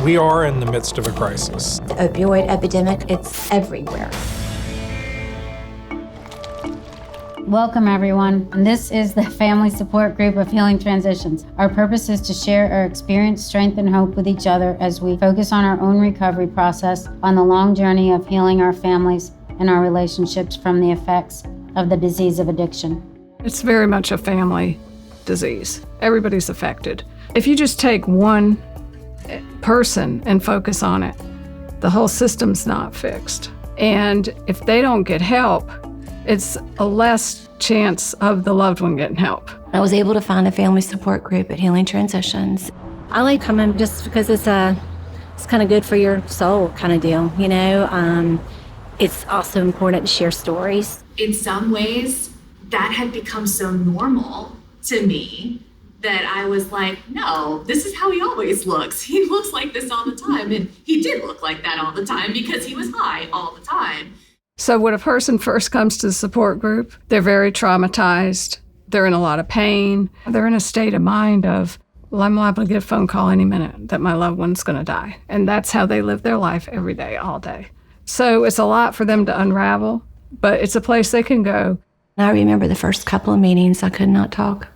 We are in the midst of a crisis. The opioid epidemic, it's everywhere. Welcome, everyone. And this is the Family Support Group of Healing Transitions. Our purpose is to share our experience, strength, and hope with each other as we focus on our own recovery process on the long journey of healing our families and our relationships from the effects of the disease of addiction. It's very much a family disease. Everybody's affected. If you just take one person and focus on it, the whole system's not fixed. And if they don't get help, it's a less chance of the loved one getting help. I was able to find a family support group at Healing Transitions. I like coming just because it's kind of good for your soul kind of deal, you know. It's also important to share stories. In some ways, that had become so normal to me that I was like, no, this is how he always looks. He looks like this all the time. And he did look like that all the time because he was high all the time. So when a person first comes to the support group, they're very traumatized. They're in a lot of pain. They're in a state of mind of, well, I'm liable to get a phone call any minute that my loved one's going to die. And that's how they live their life every day, all day. So it's a lot for them to unravel, but it's a place they can go. I remember the first couple of meetings, I could not talk.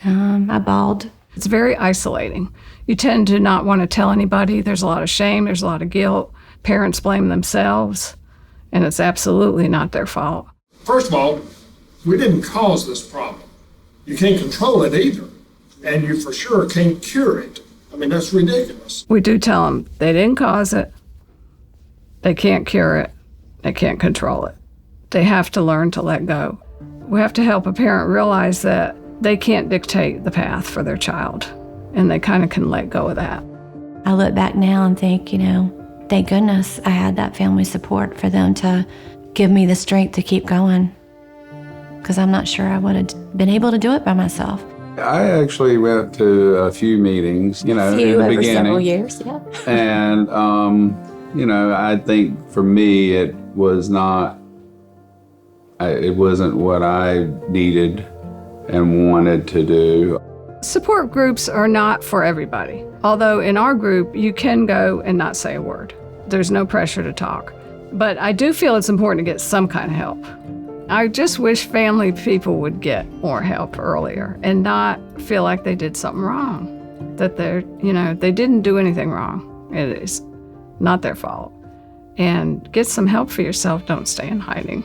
I bawled. It's very isolating. You tend to not want to tell anybody. There's a lot of shame. There's a lot of guilt. Parents blame themselves. And it's absolutely not their fault. First of all, we didn't cause this problem. You can't control it either. And you for sure can't cure it. I mean, that's ridiculous. We do tell them they didn't cause it. They can't cure it. They can't control it. They have to learn to let go. We have to help a parent realize that they can't dictate the path for their child. And they kind of can let go of that. I look back now and think, you know, thank goodness I had that family support for them to give me the strength to keep going, because I'm not sure I would have been able to do it by myself. I actually went to a few meetings, you know, in the over beginning. Several years, yeah. And, you know, I think for me it was not, it wasn't what I needed and wanted to do. Support groups are not for everybody. Although in our group, you can go and not say a word. There's no pressure to talk. But I do feel it's important to get some kind of help. I just wish family people would get more help earlier and not feel like they did something wrong. That they didn't do anything wrong. It is not their fault. And get some help for yourself. Don't stay in hiding.